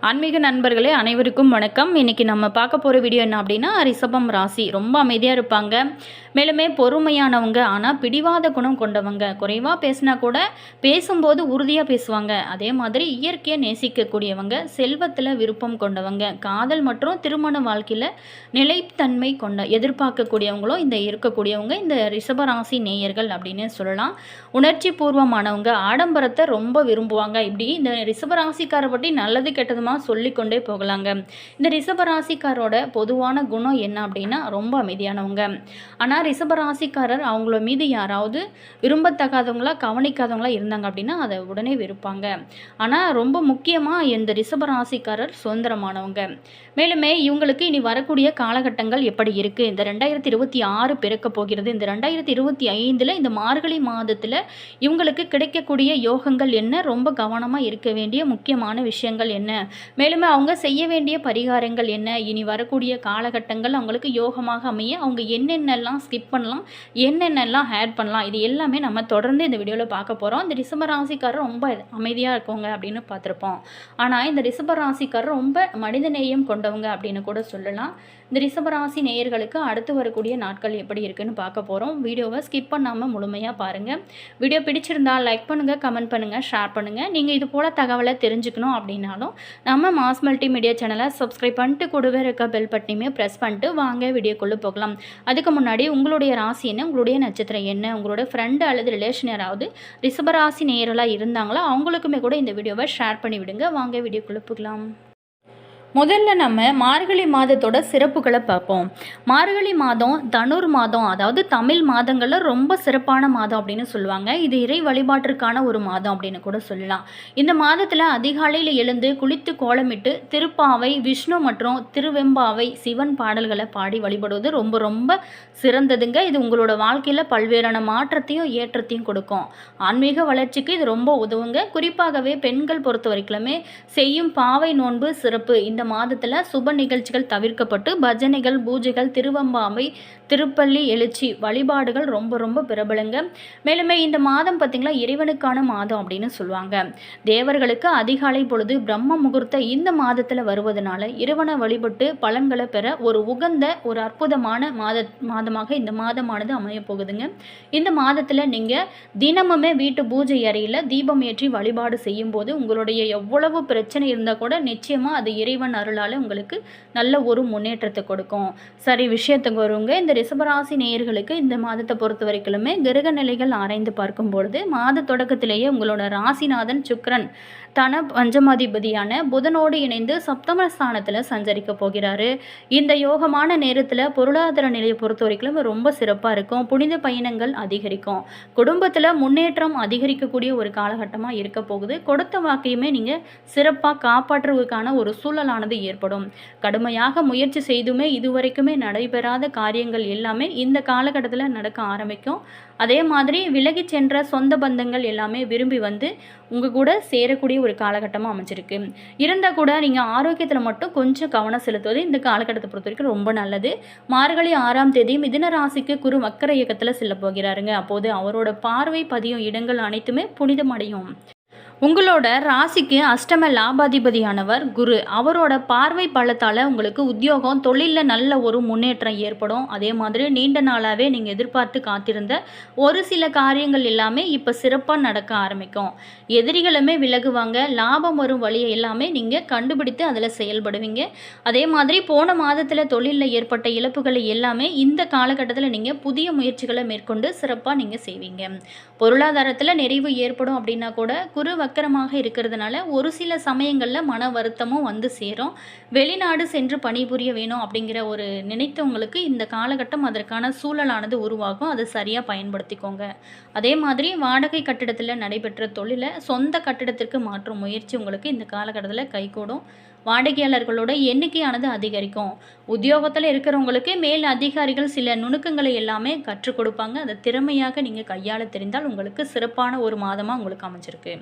ஆன்மீக நண்பர்களே அனைவருக்கும் வணக்கம். இன்றைக்கி நம்ம பார்க்க போகிற வீடியோ என்ன அப்படின்னா, ரிஷபம் ராசி ரொம்ப அமைதியாக இருப்பாங்க. மேலுமே பொறுமையானவங்க, ஆனால் பிடிவாத குணம் கொண்டவங்க. குறைவாக பேசினா கூட பேசும்போது உறுதியாக பேசுவாங்க. அதே மாதிரி இயற்கையை நேசிக்கக்கூடியவங்க, செல்வத்தில் விருப்பம் கொண்டவங்க, காதல் மற்றும் திருமண வாழ்க்கையில் நிலைத்தன்மை எதிர்பார்க்கக்கூடியவங்களும் இருக்கக்கூடியவங்க இந்த ரிஷபராசி நேயர்கள் அப்படின்னு சொல்லலாம். உணர்ச்சி பூர்வமானவங்க, ஆடம்பரத்தை ரொம்ப விரும்புவாங்க. இப்படி இந்த ரிஷபராசிக்காரை பற்றி நல்லது கெட்டதுமா சொல்லிக்கொண்டே போகலாங்க. இந்த ரிஷபராசிக்காரோட பொதுவான குணம் என்ன அப்படின்னா, ரொம்ப அமைதியானவங்க. ஆனால் ரிஷபராசிக்காரர் அவங்கள மீது யாராவது விரும்பத்தகாதவங்களா கவனிக்காதவங்களா இருந்தாங்க அப்படின்னா அதை உடனே வெறுப்பாங்க. ஆனால் ரொம்ப முக்கியமாக இந்த ரிஷபராசிக்காரர் சுதந்திரமானவங்க. மேலுமே இவங்களுக்கு இனி வரக்கூடிய காலகட்டங்கள் எப்படி இருக்குது, இந்த 2026 பிறக்க போகிறது. இந்த 2025 இந்த மார்கழி மாதத்தில் இவங்களுக்கு கிடைக்கக்கூடிய யோகங்கள் என்ன, ரொம்ப கவனமாக இருக்க வேண்டிய முக்கியமான விஷயங்கள் என்ன, மேலுமே அவங்க செய்ய வேண்டிய பரிகாரங்கள் என்ன, இனி வரக்கூடிய காலகட்டங்கள் அவங்களுக்கு யோகமாக அமைய அவங்க என்னென்னலாம் ஸ்கிப் பண்ணலாம், என்னென்னலாம் ஆட் பண்ணலாம், இது எல்லாமே நம்ம தொடர்ந்து இந்த வீடியோவில் பார்க்க போகிறோம். இந்த ரிஷபராசிக்காரர் ரொம்ப அமைதியாக இருக்கவங்க அப்படின்னு பார்த்துருப்போம். ஆனால் இந்த ரிஷபராசிக்காரர் ரொம்ப மனிதநேயம் கொண்டவங்க அப்படின்னு கூட சொல்லலாம். இந்த ரிஷபராசி நேயர்களுக்கு அடுத்து வரக்கூடிய நாட்கள் எப்படி இருக்குன்னு பார்க்க போகிறோம். வீடியோவை ஸ்கிப் பண்ணாமல் முழுமையாக பாருங்கள். வீடியோ பிடிச்சிருந்தால் லைக் பண்ணுங்கள், கமெண்ட் பண்ணுங்கள், ஷேர் பண்ணுங்கள். நீங்கள் இது போல் தகவலை தெரிஞ்சுக்கணும் அப்படின்னாலும் நம்ம மாஸ் மல்டிமீடியா சேனலை சப்ஸ்கிரைப் பண்ணிட்டு கூடவே இருக்க பெல் பட்டனையுமே ப்ரெஸ் பண்ணிட்டு வாங்க வீடியோக்குள்ளே போகலாம். அதுக்கு முன்னாடி உங்களுடைய ராசி என்ன, உங்களுடைய நட்சத்திரம் என்ன, உங்களோட ஃப்ரெண்டு அல்லது ரிலேஷன் யாராவது ரிஷபராசி நேயர்களாக இருந்தாங்களோ அவங்களுக்குமே கூட இந்த வீடியோவை ஷேர் பண்ணி விடுங்க. வாங்க வீடியோக்குள்ளே போகலாம். முதல்ல நம்ம மார்கழி மாதத்தோட சிறப்புகளை பார்ப்போம். மார்கழி மாதம் தனுர் மாதம், அதாவது தமிழ் மாதங்களில் ரொம்ப சிறப்பான மாதம் அப்படின்னு சொல்லுவாங்க. இது இறை வழிபாட்டிற்கான ஒரு மாதம் அப்படின்னு கூட சொல்லலாம். இந்த மாதத்தில் அதிகாலையில் எழுந்து குளித்து கோலமிட்டு திருப்பாவை, விஷ்ணு மற்றும் திருவெம்பாவை, சிவன் பாடல்களை பாடி வழிபடுவது ரொம்ப ரொம்ப சிறந்ததுங்க. இது உங்களோட வாழ்க்கையில் பல்வேறான மாற்றத்தையும் ஏற்றத்தையும் கொடுக்கும். ஆன்மீக வளர்ச்சிக்கு இது ரொம்ப உதவுங்க. குறிப்பாகவே பெண்கள் பொறுத்த வரைக்குமே செய்யும் பாவை நோன்பு சிறப்பு. இந்த மாதத்தில் சுப நிகழ்ச்சிகள் தவிர்க்கப்பட்டு பஜனைகள், பூஜைகள், திருவம்பாவை, திருப்பள்ளி எழுச்சி வழிபாடுகள் ரொம்ப ரொம்ப பிரபலங்க. மேலுமே இந்த மாதம் பார்த்திங்களா இறைவனுக்கான மாதம் அப்படின்னு சொல்லுவாங்க. தேவர்களுக்கு அதிகாலை பொழுது பிரம்ம முகூர்த்த இந்த மாதத்தில் வருவதனால இறைவனை வழிபட்டு பலன்களை பெற ஒரு உகந்த ஒரு அற்புதமான மாதமாக இந்த மாதமானது அமைய போகுதுங்க. இந்த மாதத்தில் நீங்கள் தினமுமே வீட்டு பூஜை அறையில் தீபம் ஏற்றி வழிபாடு செய்யும் போது உங்களுடைய எவ்வளவு பிரச்சனை இருந்தால் கூட நிச்சயமாக அது இறைவன் அருளால் உங்களுக்கு நல்ல ஒரு முன்னேற்றத்தை கொடுக்கும். சரி, விஷயத்துக்கு வருங்க. இந்த ரிஷபராசி நேயர்களுக்கு இந்த மாதத்தை பொறுத்த வரைக்குமே கிரக நிலைகள் ஆராய்ந்து பார்க்கும்பொழுது மாத தொடக்கத்திலேயே உங்களோட ராசிநாதன் சுக்கிரன் தன பஞ்சமாதிபதியான புதனோடு இணைந்து சப்தமஸ்தானத்தில் சஞ்சரிக்க போகிறாரு. இந்த யோகமான நேரத்தில் பொருளாதார நிலையை பொறுத்த வரைக்கும் ரொம்ப சிறப்பாக இருக்கும். புனித பயணங்கள் அதிகரிக்கும். குடும்பத்தில் முன்னேற்றம் அதிகரிக்கக்கூடிய ஒரு காலகட்டமாக இருக்க போகுது. கொடுத்த வாக்கையுமே நீங்கள் சிறப்பாக காப்பாற்றுவதற்கான ஒரு சூழலானது ஏற்படும். கடுமையாக முயற்சி செய்துமே இதுவரைக்குமே நடைபெறாத காரியங்கள் எல்லாமே இந்த காலகட்டத்தில் நடக்க ஆரம்பிக்கும். அதே மாதிரி விலகி சென்ற சொந்த பந்தங்கள் எல்லாமே விரும்பி வந்து உங்கள் கூட சேரக்கூடிய ஒரு காலகட்டமாக அமைஞ்சிருக்கு. இருந்தால் கூட நீங்கள் ஆரோக்கியத்தில் மட்டும் கொஞ்சம் கவனம் செலுத்துவது இந்த காலகட்டத்தை பொறுத்த வரைக்கும் ரொம்ப நல்லது. மார்கழி 6ஆம் தேதி மிதுன ராசிக்கு குரு வக்கர இயக்கத்தில் செல்ல போகிறாருங்க. அப்போது அவரோட பார்வை பதியும் இடங்கள் அனைத்துமே புனிதமடையும். உங்களோட ராசிக்கு அஷ்டம லாபாதிபதியானவர் குரு. அவரோட பார்வை பலத்தால் உங்களுக்கு உத்தியோகம், தொழிலில் நல்ல ஒரு முன்னேற்றம் ஏற்படும். அதே மாதிரி நீண்ட நாளாகவே நீங்கள் எதிர்பார்த்து காத்திருந்த ஒரு சில காரியங்கள் எல்லாமே இப்போ சிறப்பாக நடக்க ஆரம்பிக்கும். எதிரிகளுமே விலகுவாங்க. லாபம் வரும் வழியை எல்லாமே நீங்கள் கண்டுபிடித்து அதில் செயல்படுவீங்க. அதே மாதிரி போன மாதத்தில் தொழிலில் ஏற்பட்ட இழப்புகளை எல்லாமே இந்த காலகட்டத்தில் நீங்கள் புதிய முயற்சிகளை மேற்கொண்டு சிறப்பாக நீங்கள் செய்வீங்க. பொருளாதாரத்தில் நிறைவு ஏற்படும் அப்படின்னா கூட குரு வக்கரமாக இருக்கிறதுனால ஒரு சில சமயங்களில் மன வருத்தமும் வந்து சேரும். வெளிநாடு சென்று பணிபுரிய வேணும் அப்படிங்கிற ஒரு நினைத்தவங்களுக்கு இந்த காலகட்டம் அதற்கான சூழலானது உருவாகும். அதை சரியாக பயன்படுத்திக்கோங்க. அதே மாதிரி வாடகை கட்டிடத்தில் நடைபெற்ற தொழிலை சொந்த கட்டிடத்திற்கு மாற்றும் முயற்சி உங்களுக்கு இந்த காலகட்டத்தில் கைகூடும். வாடிக்கையாளர்களோட எண்ணிக்கையானது அதிகரிக்கும். உத்தியோகத்தில் இருக்கிறவங்களுக்கு மேல் அதிகாரிகள் சில நுணுக்கங்களை எல்லாமே கற்றுக் கொடுப்பாங்க. அதை திறமையாக நீங்கள் கையாள தெரிந்தால் உங்களுக்கு சிறப்பான ஒரு மாதமாக உங்களுக்கு அமைஞ்சிருக்கு.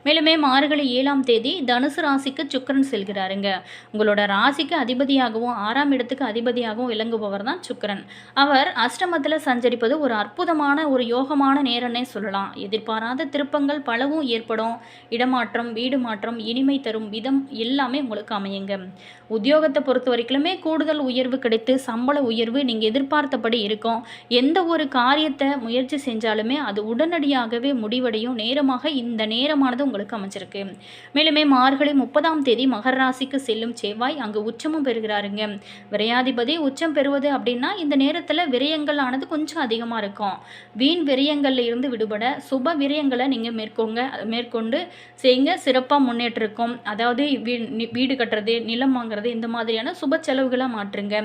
மேலுமே மார்கழி 7ஆம் தேதி தனுசு ராசிக்கு சுக்கிரன் செல்கிறாருங்க. உங்களோட ராசிக்கு அதிபதியாகவும் 6ஆம் இடத்துக்கு அதிபதியாகவும் விளங்குபவர் தான் சுக்கிரன். அவர் அஷ்டமத்தில் சஞ்சரிப்பது ஒரு அற்புதமான ஒரு யோகமான நேரம்னே சொல்லலாம். எதிர்பாராத திருப்பங்கள் பலவும் ஏற்படும். இடமாற்றம், வீடு மாற்றம், இனிமை தரும் விதம் எல்லாமே உங்களுக்கு அமையுங்க. உத்தியோகத்தை பொறுத்த வரைக்குமே கூடுதல் உயர்வு கிடைத்து சம்பள உயர்வு நீங்கள் எதிர்பார்த்தபடி இருக்கும். எந்த ஒரு காரியத்தை முயற்சி செஞ்சாலுமே அது உடனடியாகவே முடிவடையும் நேரமாக இந்த நேரமானது உங்களுக்கு அமைச்சிருக்கு. மேலுமே மார்கழி 30ஆம் தேதி மகர ராசிக்கு செல்லும் செவ்வாய் அங்கு உச்சமும் பெறுகிறாருங்க. விரையாதிபதி உச்சம் பெறுவது அப்படின்னா இந்த நேரத்தில் விரயங்கள் ஆனது கொஞ்சம் அதிகமாக இருக்கும். வீண் விரயங்கள்ல இருந்து விடுபட சுப விரயங்களை நீங்கள் மேற்கொண்டு செய்யுங்க. சிறப்பாக முன்னேற்றம் இருக்கும். அதாவது வீடு கட்டுறது, நிலம் வாங்குறது, இந்த மாதிரியான சுப செலவுகளாக மாற்றுங்க.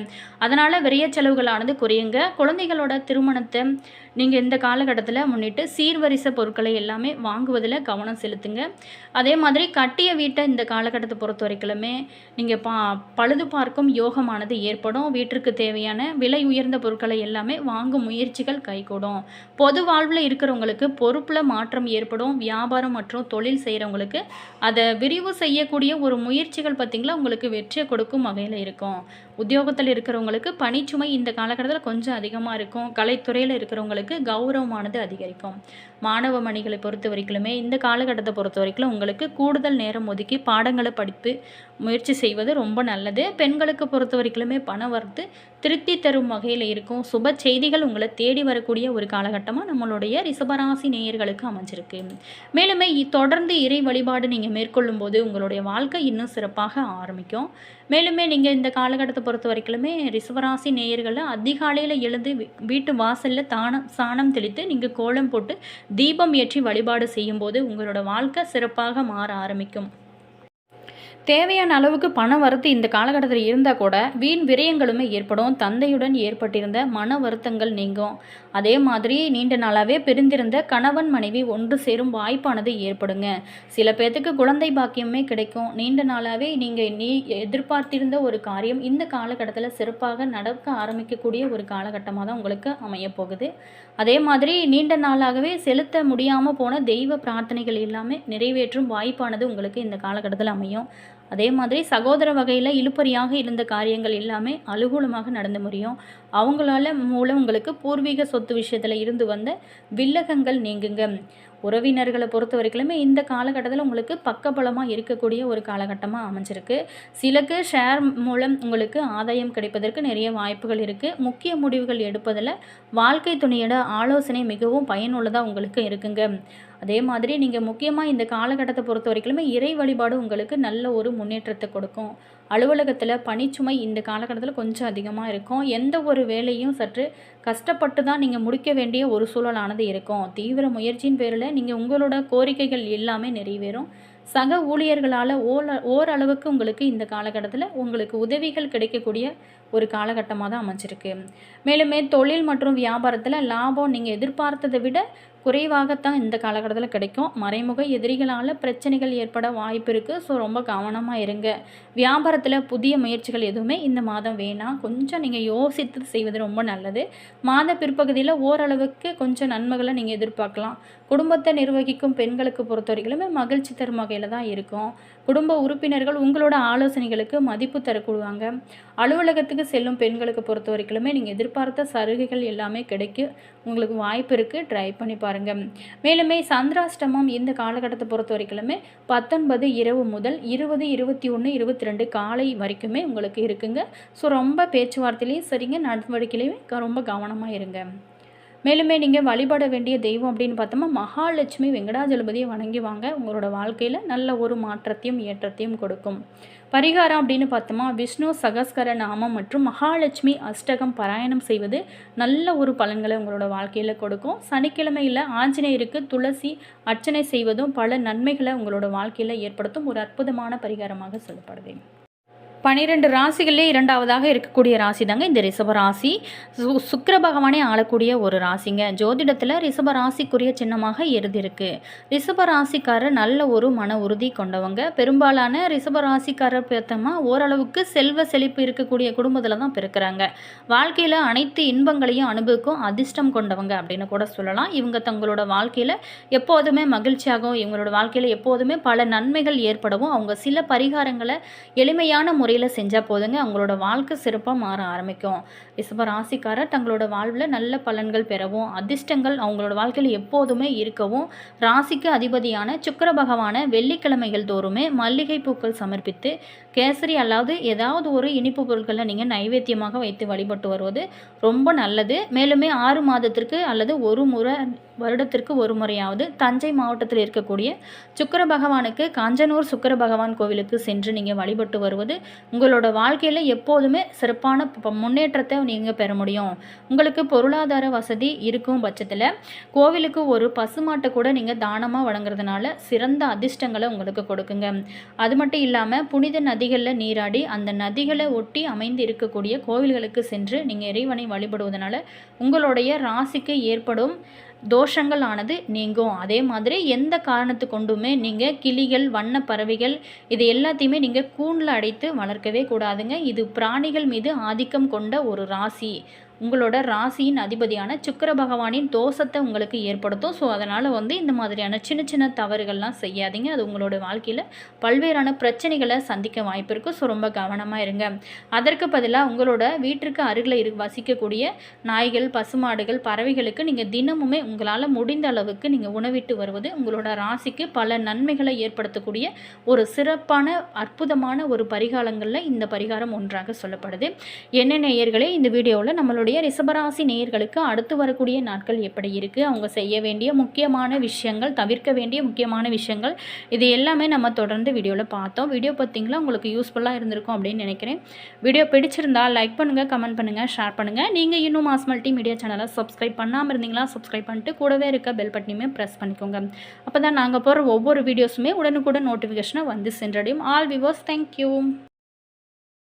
அதனால் விரைய செலவுகளானது குறையுங்க. குழந்தைகளோட திருமணத்தை நீங்கள் இந்த காலகட்டத்தில் முன்னிட்டு சீர்வரிசை பொருட்களை எல்லாமே வாங்குவதில் கவனம் செலுத்துங்க. அதே மாதிரி கட்டிய வீட்டை இந்த காலகட்டத்தை பொறுத்த வரைக்குமே நீங்கள் பழுது பார்க்கும் யோகமானது ஏற்படும். வீட்டிற்கு தேவையான விலை உயர்ந்த பொருட்களை எல்லாமே வாங்கும் முயற்சிகள் கைகூடும். பொது வாழ்வில் இருக்கிறவங்களுக்கு பொறுப்பில் மாற்றம் ஏற்படும். வியாபாரம் மற்றும் தொழில் செய்கிறவங்களுக்கு அதை விரிவு செய்யக்கூடிய ஒரு முயற்சிகள் பார்த்திங்களா உங்களுக்கு வெற்றியை கொடுக்கும் வகையில் இருக்கும். உத்தியோகத்தில் இருக்கிறவங்களுக்கு பணிச்சுமை இந்த காலகட்டத்தில் கொஞ்சம் அதிகமாக இருக்கும். கலைத்துறையில் இருக்கிறவங்களுக்கு கௌரவமானது அதிகரிக்கும். மாணவ மணிகளை பொறுத்த வரைக்குமே இந்த காலகட்டத்தை பொறுத்த வரைக்கும் உங்களுக்கு கூடுதல் நேரம் ஒதுக்கி பாடங்களை படித்து முயற்சி செய்வது ரொம்ப நல்லது. பெண்களுக்கு பொறுத்த வரைக்குமே பண வரத்து திருப்தி தரும் வகையில் இருக்கும். சுப செய்திகள் உங்களை தேடி வரக்கூடிய ஒரு காலகட்டமாக நம்மளுடைய ரிஷபராசி நேயர்களுக்கு அமைஞ்சிருக்கு. மேலுமே தொடர்ந்து இறை வழிபாடு நீங்கள் மேற்கொள்ளும் போது உங்களுடைய வாழ்க்கை இன்னும் சிறப்பாக ஆரம்பிக்கும். மேலுமே நீங்கள் இந்த காலகட்டத்தை பொறுத்த வரைக்குமே ரிஷபராசி நேயர்களை அதிகாலையில் எழுந்து வீட்டு வாசலில் சாணம் தெளித்து நீங்கள் கோலம் போட்டு தீபம் ஏற்றி வழிபாடு செய்யும்போது உங்களோட வாழ்க்கை சிறப்பாக மாற ஆரம்பிக்கும். தேவையான அளவுக்கு பண வரத்து இந்த காலகட்டத்தில் இருந்தால் கூட வீண் விரயங்களுமே ஏற்படும். தந்தையுடன் ஏற்பட்டிருந்த மன வருத்தங்கள் நீங்கும். அதே மாதிரி நீண்ட நாளாகவே பிரிந்திருந்த கணவன் மனைவி ஒன்று சேரும் வாய்ப்பானது ஏற்படுங்க. சில பேர்த்துக்கு குழந்தை பாக்கியமே கிடைக்கும். நீண்ட நாளாகவே நீங்கள் எதிர்பார்த்திருந்த ஒரு காரியம் இந்த காலகட்டத்தில் சிறப்பாக நடக்க ஆரம்பிக்கக்கூடிய ஒரு காலகட்டமாக தான் உங்களுக்கு அமையப்போகுது. அதே மாதிரி நீண்ட நாளாகவே செலுத்த முடியாமல் போன தெய்வ பிரார்த்தனைகள் எல்லாமே நிறைவேற்றும் வாய்ப்பானது உங்களுக்கு இந்த காலகட்டத்தில் அமையும். அதே மாதிரி சகோதர வகையில் இழுபறியாக இருந்த காரியங்கள் எல்லாமே அனுகூலமாக நடந்து முடியும். அவங்களால மூலம் உங்களுக்கு பூர்வீக சொத்து விஷயத்தில் இருந்து வந்த வில்லகங்கள் நீங்குங்க. உறவினர்களை பொறுத்த வரைக்குமே இந்த காலகட்டத்தில் உங்களுக்கு பக்கபலமாக இருக்கக்கூடிய ஒரு காலகட்டமாக அமைஞ்சிருக்கு. சிலருக்கு ஷேர் மூலம் உங்களுக்கு ஆதாயம் கிடைப்பதற்கு நிறைய வாய்ப்புகள் இருக்குது. முக்கிய முடிவுகள் எடுப்பதில் வாழ்க்கை துணையோட ஆலோசனை மிகவும் பயனுள்ளதாக உங்களுக்கு இருக்குங்க. அதே மாதிரி நீங்கள் முக்கியமாக இந்த காலகட்டத்தை பொறுத்த வரைக்குமே இறை வழிபாடு உங்களுக்கு நல்ல ஒரு முன்னேற்றத்தை கொடுக்கும். அலுவலகத்தில் பணிச்சுமை இந்த காலகட்டத்தில் கொஞ்சம் அதிகமாக இருக்கும். எந்த ஒரு வேலையும் சற்று கஷ்டப்பட்டு தான் நீங்கள் முடிக்க வேண்டிய ஒரு சூழலானது இருக்கும். தீவிர முயற்சியின் பேரில் நீங்கள் உங்களோட கோரிக்கைகள் எல்லாமே நிறைவேறும். சக ஊழியர்களால் ஓரளவுக்கு உங்களுக்கு இந்த காலகட்டத்தில் உங்களுக்கு உதவிகள் கிடைக்கக்கூடிய ஒரு காலகட்டமாக தான் அமைச்சிருக்கு. மேலுமே தொழில் மற்றும் வியாபாரத்தில் லாபம் நீங்கள் எதிர்பார்த்ததை விட குறைவாகத்தான் இந்த காலகட்டத்தில் கிடைக்கும். மறைமுக எதிரிகளால் பிரச்சனைகள் ஏற்பட வாய்ப்பு இருக்குது. ஸோ ரொம்ப கவனமாக இருங்க. வியாபாரத்தில் புதிய முயற்சிகள் எதுவுமே இந்த மாதம் வேணாம். கொஞ்சம் நீங்கள் யோசித்து செய்வது ரொம்ப நல்லது. மாத பிற்பகுதியில் ஓரளவுக்கு கொஞ்சம் நன்மைகளை நீங்கள் எதிர்பார்க்கலாம். குடும்பத்தை நிர்வகிக்கும் பெண்களுக்கு பொறுத்த வரைக்குமே மகிழ்ச்சி தரும் வகையில் தான் இருக்கும். குடும்ப உறுப்பினர்கள் உங்களோட ஆலோசனைகளுக்கு மதிப்பு தரக்கூடுவாங்க. அலுவலகத்துக்கு செல்லும் பெண்களுக்கு பொறுத்த வரைக்குமே நீங்கள் எதிர்பார்த்த சலுகைகள் எல்லாமே கிடைக்கும். உங்களுக்கு வாய்ப்பு இருக்குது. ட்ரை பண்ணி பாருங்கள். மேலுமே சந்திராஷ்டமம் இந்த காலகட்டத்தை பொறுத்த வரைக்குமே 19 இரவு முதல் 20, 21, 22 காலை வரைக்குமே உங்களுக்கு இருக்குங்க. ஸோ ரொம்ப பேச்சுவார்த்தையிலையும் சரிங்க, நடவடிக்கையிலையும் ரொம்ப கவனமாக இருங்க. மேலுமே நீங்கள் வழிபட வேண்டிய தெய்வம் அப்படின்னு பார்த்தோம்னா மகாலட்சுமி வெங்கடாஜலபதியை வணங்கி வாங்க. உங்களோட வாழ்க்கையில் நல்ல ஒரு மாற்றத்தையும் ஏற்றத்தையும் கொடுக்கும். பரிகாரம் அப்படின்னு பார்த்தோமா விஷ்ணு சகஸ்கர நாமம் மற்றும் மகாலட்சுமி அஷ்டகம் பாராயணம் செய்வது நல்ல ஒரு பலன்களை உங்களோட வாழ்க்கையில் கொடுக்கும். சனிக்கிழமையில் ஆஞ்சநேயருக்கு துளசி அர்ச்சனை செய்வதும் பல நன்மைகளை உங்களோட வாழ்க்கையில் ஏற்படுத்தும் ஒரு அற்புதமான பரிகாரமாக சொல்லப்படுது. 12 ராசிகளிலே இரண்டாவதாக இருக்கக்கூடிய ராசி தாங்க இந்த ரிஷப ராசி. சுக்கிர பகவானே ஆளக்கூடிய ஒரு ராசிங்க. ஜோதிடத்தில் ரிஷப ராசிக்குரிய சின்னமாக எருது இருக்கு. ரிஷப ராசிக்காரர் நல்ல ஒரு மன உறுதி கொண்டவங்க. பெரும்பாலான ரிஷப ராசிக்காரர் பார்த்தோமா ஓரளவுக்கு செல்வ செழிப்பு இருக்கக்கூடிய குடும்பத்தில் தான் பிறக்கிறாங்க. வாழ்க்கையில் அனைத்து இன்பங்களையும் அனுபவிக்கும் அதிர்ஷ்டம் கொண்டவங்க அப்படின்னு கூட சொல்லலாம். இவங்க தங்களோட வாழ்க்கையில் எப்போதுமே மகிழ்ச்சியாகவும் இவங்களோட வாழ்க்கையில் எப்போதுமே பல நன்மைகள் ஏற்படவும் அவங்க சில பரிகாரங்களை எளிமையான முறையில் செஞ்சால் போதுங்க அவங்களோட வாழ்க்கை சிறப்பாக மாற ஆரம்பிக்கும். ரிஷப ராசிக்காரர் தங்களோட வாழ்வில் நல்ல பலன்கள் பெறவும் அதிர்ஷ்டங்கள் அவங்களோட வாழ்க்கையில் எப்போதுமே இருக்கவும் ராசிக்கு அதிபதியான சுக்கிர பகவானை வெள்ளிக்கிழமைகள் தோறுமே மல்லிகை பூக்கள் சமர்ப்பித்து கேசரி அல்லாது ஏதாவது ஒரு இனிப்பு பொருட்களை நீங்கள் நைவேத்தியமாக வைத்து வழிபட்டு வருவது ரொம்ப நல்லது. மேலுமே 6 மாதத்திற்கு அல்லது ஒரு முறை வருடத்திற்கு ஒரு முறையாவது தஞ்சை மாவட்டத்தில் இருக்கக்கூடிய சுக்கிர பகவானுக்கு காஞ்சனூர் சுக்கிர பகவான் கோவிலுக்கு சென்று நீங்கள் வழிபட்டு வருவது உங்களோட வாழ்க்கையில் எப்போதுமே சிறப்பான முன்னேற்றத்தை நீங்கள் பெற முடியும். உங்களுக்கு பொருளாதார வசதி இருக்கும் பட்சத்தில் கோவிலுக்கு ஒரு பசுமாட்டை கூட நீங்கள் தானமாக வழங்குறதுனால சிறந்த அதிர்ஷ்டங்களை உங்களுக்கு கொடுக்குங்க. அது மட்டும் இல்லாமல் புனித நதிகளில் நீராடி அந்த நதிகளை ஒட்டி அமைந்து இருக்கக்கூடிய கோவில்களுக்கு சென்று நீங்கள் இறைவனை வழிபடுவதனால உங்களுடைய ராசிக்கு ஏற்படும் தோஷங்கள் ஆனது நீங்கும். அதே மாதிரி எந்த காரணத்து கொண்டுமே நீங்கள் கிளிகள் வண்ண பறவைகள் இது எல்லாத்தையுமே நீங்கள் கூண்டில் அடைத்து வளர்க்கவே கூடாதுங்க. இது பிராணிகள் மீது ஆதிக்கம் கொண்ட ஒரு ராசி. உங்களோட ராசியின் அதிபதியான சுக்கிர பகவானின் தோஷத்தை உங்களுக்கு ஏற்படுத்தும். ஸோ அதனால் இந்த மாதிரியான சின்ன சின்ன தவறுகள்லாம் செய்யாதீங்க. அது உங்களோட வாழ்க்கையில் பல்வேறான பிரச்சனைகளை சந்திக்க வாய்ப்பு இருக்குது. ஸோ ரொம்ப கவனமாக இருங்க. அதற்கு பதிலாக உங்களோட வீட்டிற்கு அருகில் வசிக்கக்கூடிய நாய்கள் பசுமாடுகள் பறவைகளுக்கு நீங்கள் தினமுமே உங்களால் முடிந்த அளவுக்கு நீங்கள் உணவிட்டு வருவது உங்களோட ராசிக்கு பல நன்மைகளை ஏற்படுத்தக்கூடிய ஒரு சிறப்பான அற்புதமான ஒரு பரிகாரங்களில் இந்த பரிகாரம் ஒன்றாக சொல்லப்படுது. என்ன நேயர்களே, இந்த வீடியோவில் நம்மளோட ரிஷபராசி நேயர்களுக்கு அடுத்து வரக்கூடிய நாட்கள் எப்படி இருக்குது, அவங்க செய்ய வேண்டிய முக்கியமான விஷயங்கள் தவிர்க்க வேண்டிய முக்கியமான விஷயங்கள் இது எல்லாமே நம்ம தொடர்ந்து வீடியோவில் பார்த்தோம். வீடியோ பார்த்தீங்களா உங்களுக்கு யூஸ்ஃபுல்லாக இருந்திருக்கும் அப்படின்னு நினைக்கிறேன். வீடியோ பிடிச்சிருந்தால் லைக் பண்ணுங்கள், கமெண்ட் பண்ணுங்கள், ஷேர் பண்ணுங்கள். நீங்கள் இன்னும் மாஸ் மல்டி மீடியா சேனலை சப்ஸ்கிரைப் பண்ணாமல் இருந்தீங்களா சப்ஸ்கிரைப் பண்ணிட்டு கூடவே இருக்க பெல் பட்டனையுமே ப்ரெஸ் பண்ணிக்கோங்க. அப்போ தான் நாங்கள் போகிற ஒவ்வொரு வீடியோஸுமே உடனுக்குடன் நோட்டிஃபிகேஷனை வந்து சென்றடையும். All viewers, thank you.